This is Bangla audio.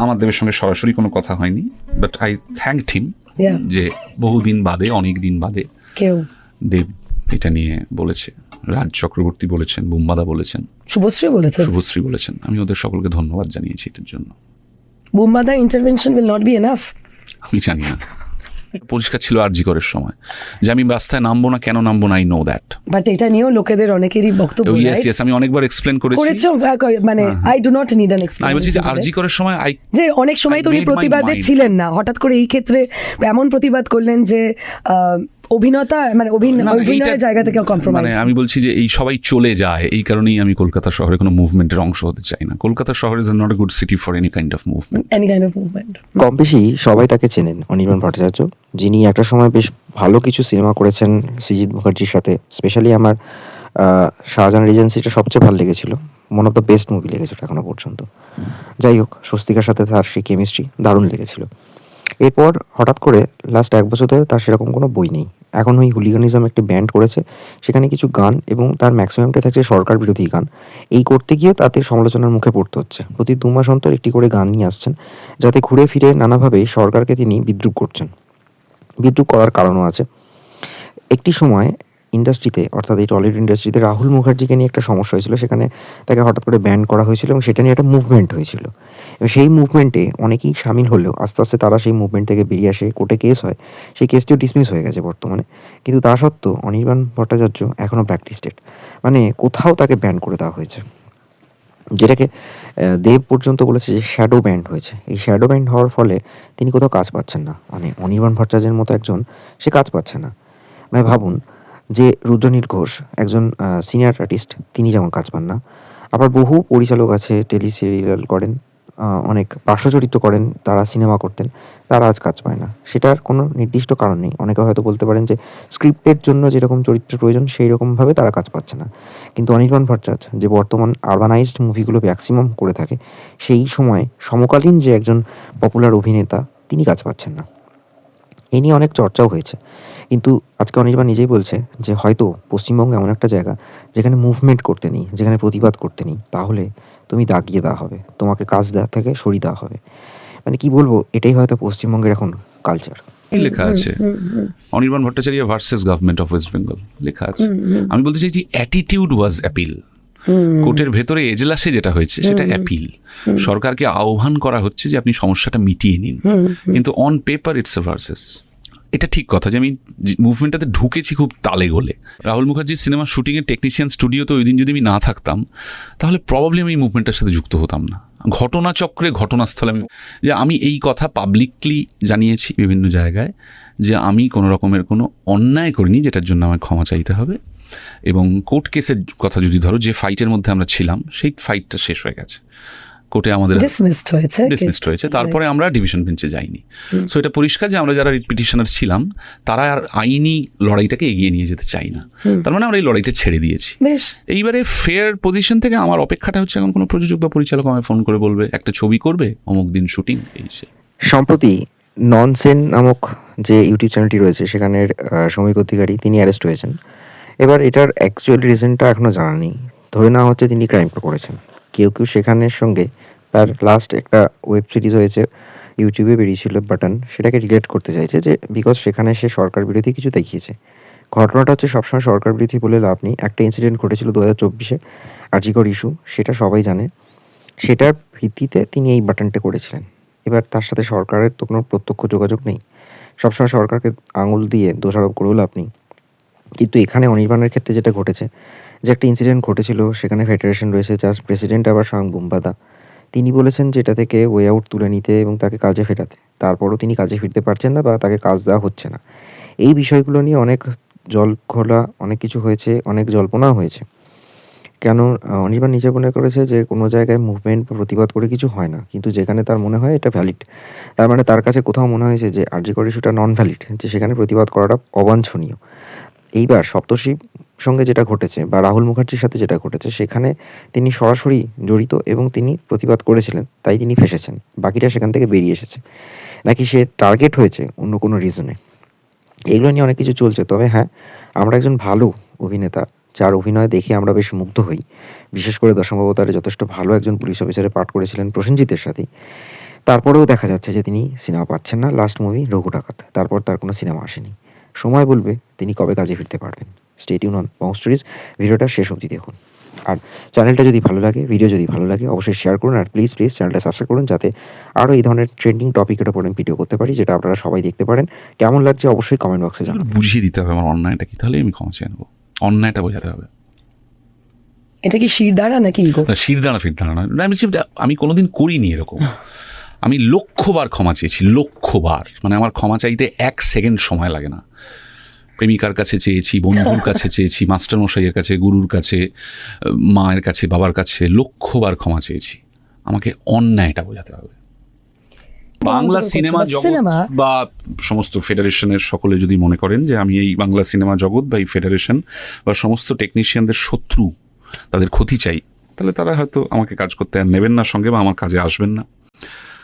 আমার দেবের সঙ্গে সরাসরি কোনো কথা হয়নি, বাট আই থ্যাঙ্কড হিম যে বহুদিন বাদে, অনেক দিন বাদে কেউ দেব এটা নিয়ে বলেছে। রাজ চক্রবর্তী বলেছেন, বুম্বাদা বলেছেন, শুভশ্রী বলেছেন। আমি ওদের সকলকে ধন্যবাদ জানিয়েছি এটার জন্য। বুম্বাদার intervention will not be enough. আমি জানি না, পরিষ্কার ছিল আরজি করের সময় যে আমি রাস্তায় নামবো না, কেন নামবো না, আই নো দ্যাট। বাট এটা নিয়েও লোকেদের অনেকেরই বক্তব্য, ইয়েস আমি অনেকবার এক্সপ্লেন করেছি, মানে I do not need an explanation. আমি বলছি যে আরজি করার সময় যে অনেক সময় তো উনি প্রতিবাদে ছিলেন না, হঠাৎ করে এই ক্ষেত্রে এমন প্রতিবাদ করলেন যে অভিনেতা মানে অভিনয়ের জায়গা থেকে কম্প্রোমাইজ। মানে আমি বলছি যে এই সবাই চলে যায়, এই কারণেই আমি কলকাতা শহরে কোনো মুভমেন্টের অংশ হতে চাই না। কলকাতা শহর is not a good city for any kind of movement. কম বেশি সবাই তাকে চেনেন, অনির্বাণ ভট্টাচার্য, যিনি একটা সময় বেশ ভালো কিছু সিনেমা করেছেন সৃজিত মুখার্জির সাথে। স্পেশালি আমার শাহজাহান রিজেন্সিটা সবচেয়ে ভালো লেগেছিল, one of the best movie লেগেছিল এখনো পর্যন্ত। যাই হোক, স্বস্তিকার সাথে তার সেই কেমিস্ট্রি দারুণ লেগেছিল। এরপর হঠাৎ করে লাস্ট 1 বছর ধরে তার সেরকম কোনো বই নেই। এখন ওই হুলিগানিজম একটি ব্যান্ড করেছে, সেখানে কিছু গান এবং তার ম্যাক্সিমামটাই থাকছে সরকার বিরোধী গান। এই করতে গিয়ে তাতে সমালোচনার মুখে পড়তে হচ্ছে। প্রতি 2 মাস অন্তর একটি করে গান নিয়ে আসছেন, যাতে ঘুরে ফিরে নানাভাবে সরকারকে তিনি বিদ্রূপ করছেন। বিদ্রূপ করার কারণও আছে। একটি সময় ইন্ডাস্ট্রিতে, অর্থাৎ এই টলিউড ইন্ডাস্ট্রিতে রাহুল মুখার্জিকে নিয়ে একটা সমস্যা হয়েছিল, সেখানে তাকে হঠাৎ করে ব্যান করা হয়েছিল এবং সেটা নিয়ে একটা মুভমেন্ট হয়েছিল। এবং সেই মুভমেন্টে অনেকেই সামিল হলেও আস্তে আস্তে তারা সেই মুভমেন্ট থেকে বেরিয়ে আসে, কোর্টে কেস হয়, সেই কেসটিও ডিসমিস হয়ে গেছে বর্তমানে। কিন্তু তা সত্ত্বেও অনির্বাণ ভট্টাচার্য এখনও ব্ল্যাকলিস্টেড, মানে কোথাও তাকে ব্যান করে দেওয়া হয়েছে, যেটাকে দেব পর্যন্ত বলেছে যে শ্যাডো ব্যান্ড হয়েছে। এই শ্যাডো ব্যান্ড হওয়ার ফলে তিনি কোথাও কাজ পাচ্ছেন না, মানে অনির্বাণ ভট্টাচার্যের মতো একজন সে কাজ পাচ্ছে না। মানে ভাবুন যে রুদ্রনীল ঘোষ একজন সিনিয়র আর্টিস্ট, তিনি যেমন কাজ পান না, আবার বহু পরিচালক আছে টেলি সিরিয়াল করেন, অনেক পার্শ্বচরিত্র করেন, তারা সিনেমা করতেন, তারা আজ কাজ পায় না। সেটার কোনো নির্দিষ্ট কারণ নেই। অনেকে হয়তো বলতে পারেন যে স্ক্রিপ্টের জন্য যেরকম চরিত্রের প্রয়োজন সেই রকমভাবে তারা কাজ পাচ্ছে না। কিন্তু অনির্বাণ ভট্টাচার্য যে বর্তমান আরবানাইজড মুভিগুলো ম্যাক্সিমাম করে থাকে, সেই সময় সমকালীন যে একজন পপুলার অভিনেতা তিনি কাজ পাচ্ছেন না। এ নিয়ে অনেক চর্চাও হয়েছে, কিন্তু আজকে অনির্বাণ নিজেই বলছে যে হয়তো পশ্চিমবঙ্গ এমন একটা জায়গা যেখানে মুভমেন্ট করতে নেই, যেখানে প্রতিবাদ করতে নেই, তাহলে তুমি দাগিয়ে দেওয়া হবে, তোমাকে কাজ দেওয়া থেকে সরিয়ে দেওয়া হবে। মানে কি বলবো, এটাই হয়তো পশ্চিমবঙ্গের এখন কালচার। লেখা আছে Anirban Bhattacharya versus government of West Bengal লেখা আছে। আমি বলতে চাইছি অ্যাটিটিউড ওয়াজ অ্যাপিল। কোর্টের ভেতরে এজলাসে যেটা হয়েছে সেটা অ্যাপিল। সরকারকে আহ্বান করা হচ্ছে যে আপনি সমস্যাটা মিটিয়ে নিন, কিন্তু on paper it's a versus. এটা ঠিক কথা যে আমি মুভমেন্টটাতে ঢুকেছি খুব তালে গোলে। রাহুল মুখার্জির সিনেমার শুটিংয়ের টেকনিশিয়ান স্টুডিওতে ওই দিন যদি আমি না থাকতাম, তাহলে প্রবাবলি আমি এই মুভমেন্টের সাথে যুক্ত হতাম না। ঘটনাচক্রে ঘটনাস্থলে আমি এই কথা পাবলিকলি জানিয়েছি বিভিন্ন জায়গায় যে আমি কোনো রকমের কোনো অন্যায় করিনি, যেটার জন্য আমার ক্ষমা চাইতে হবে। এবং কোর্ট কেসের কথা যদি ধরো, যে ফাইটের মধ্যে আমরা ছিলাম সেই ফাইটটা শেষ হয়ে গেছে, কোর্টে আমাদের ডিসমিসড হয়েছে, তারপরে আমরা ডিভিশন বেঞ্চে যাইনি। সো এটা পরিষ্কার যে আমরা যারা রিট পিটিশনার ছিলাম তারা আর আইনি লড়াইটাকে এগিয়ে নিয়ে যেতে চাই না, তার মানে আমরা এই লড়াইটা ছেড়ে দিয়েছি। এইবারে ফেয়ার পজিশন থেকে আমার অপেক্ষাটা হচ্ছে এখন কোনো প্রযোজক বা পরিচালক আমায় ফোন করে বলবে একটা ছবি করবে, অমুক দিন শুটিং। এই সম্প্রতি ননসেন নামক যে ইউটিউব চ্যানেলটি রয়েছে, সেখানের শ্রমিক অধিকারী তিনি অ্যারেস্ট হয়েছেন। এবার এটার অ্যাকচুয়াল রিজনটা এখনও জানা নেই। ধরে নেওয়া হচ্ছে তিনি ক্রাইম করেছেন। কেউ সেখানের সঙ্গে তার লাস্ট একটা ওয়েব সিরিজ হয়েছে, ইউটিউবে বেরিয়েছিল বাটন, সেটাকে রিলেট করতে চাইছে যে বিকজ সেখানে সে সরকার বিরোধী কিছু দেখিয়েছে। ঘটনাটা হচ্ছে সবসময় সরকার বিরোধী বলে লাভ নেই। একটা ইনসিডেন্ট ঘটেছিল 2024-এ, আরজিকর ইস্যু, সেটা সবাই জানে। সেটার ভিত্তিতে তিনি এই বাটনটা করেছিলেন। এবার তার সাথে সরকারের তো কোনো প্রত্যক্ষ যোগাযোগ নেই, সবসময় সরকারকে আঙুল দিয়ে দোষারোপ করেও লাভ নেই। কিন্তু এখানে অনির্বাণের ক্ষেত্রে যেটা ঘটেছে, যে একটা ইনসিডেন্ট ঘটেছিল, সেখানে ফেডারেশন রয়েছে, যার প্রেসিডেন্ট আবার স্বয়ং বুম্বাদা, তিনি বলেছেন যে এটা থেকে ওয়ে আউট তুলে নিতে এবং তাকে কাজে ফেরাতে। তারপরও তিনি কাজে ফিরতে পারছেন না বা তাকে কাজ দেওয়া হচ্ছে না। এই বিষয়গুলো নিয়ে অনেক জল ঘোলা, অনেক কিছু হয়েছে, অনেক জল্পনাও হয়েছে। কেন অনির্বাণ নিজে মনে করেছে যে কোনো জায়গায় মুভমেন্ট বা প্রতিবাদ করে কিছু হয় না, কিন্তু যেখানে তার মনে হয় এটা ভ্যালিড, তার মানে তার কাছে কোথাও মনে হয়েছে যে আরজিকর ইস্যুটা নন ভ্যালিড, যে সেখানে প্রতিবাদ করাটা অবাঞ্ছনীয়। এইবার সপ্তর্ষির সঙ্গে যেটা ঘটেছে বা রাহুল মুখার্জির সাথে যেটা ঘটেছে, সেখানে তিনি সরাসরি জড়িত এবং তিনি প্রতিবাদ করেছিলেন, তাই তিনি ফেঁসেছেন। বাকিটা সেখান থেকে বেরিয়ে এসেছে, নাকি সে টার্গেট হয়েছে অন্য কোনো রিজনে, এগুলো নিয়ে অনেক কিছু চলছে। তবে হ্যাঁ, আমরা একজন ভালো অভিনেতা যার অভিনয় দেখে আমরা বেশ মুগ্ধ হই, বিশেষ করে দশম অবতারে যথেষ্ট ভালো একজন পুলিশ অফিসারে পাঠ করেছিলেন প্রসেনজিতের সাথে, তারপরেও দেখা যাচ্ছে যে তিনি সিনেমা পাচ্ছেন না। লাস্ট মুভি রঘু ডাকাত, তারপর তার কোনো সিনেমা আসেনি। সময় বলবে তিনি কবে কাজে ফিরতে পারবেন। Stay tune on Bong stories, ভিডিওটা শেষ অবধি দেখুন। আর চ্যানেলটা যদি ভালো লাগে, ভিডিও যদি ভালো লাগে, অবশ্যই শেয়ার করুন। আর প্লিজ চ্যানেলটা সাবস্ক্রাইব করুন, যাতে আরও এই ধরনের ট্রেন্ডিং টপিকের ওপর আমি ভিডিও করতে পারি, যেটা আপনারা সবাই দেখতে পারেন। কেমন লাগছে অবশ্যই কমেন্ট বক্সে জানান। বুঝিয়ে দিতে হবে আমার অন্যায়টা কি, তাহলে আমি ক্ষমা চেয়ে নেবো। অন্যায়টা বোঝাতে হবে। এটা কি শিরদাঁড়া নাকি ইগো? শিরদাঁড়া ফিরদাঁড়া নয়, আমি কোনোদিন করিনি এরকম। আমি লক্ষবার ক্ষমা চেয়েছি, লক্ষবার। মানে আমার ক্ষমা চাইতে 1 সেকেন্ড সময় লাগে না। প্রেমিকার কাছে চেয়েছি, বন্ধুর কাছে চেয়েছি, মাস্টারমশাইয়ের কাছে, গুরুর কাছে, মায়ের কাছে, বাবার কাছে লক্ষবার ক্ষমা চেয়েছি। আমাকে অন্যায়টা বোঝাতে হবে। বাংলা সিনেমা জগৎ বা সমস্ত ফেডারেশনের সকলে যদি মনে করেন যে আমি এই বাংলা সিনেমা জগৎ বা এই ফেডারেশন বা সমস্ত টেকনিশিয়ানদের শত্রু, তাদের ক্ষতি চাই, তাহলে তারা হয়তো আমাকে কাজ করতে আর নেবেন না সঙ্গে, বা আমার কাজে আসবেন না।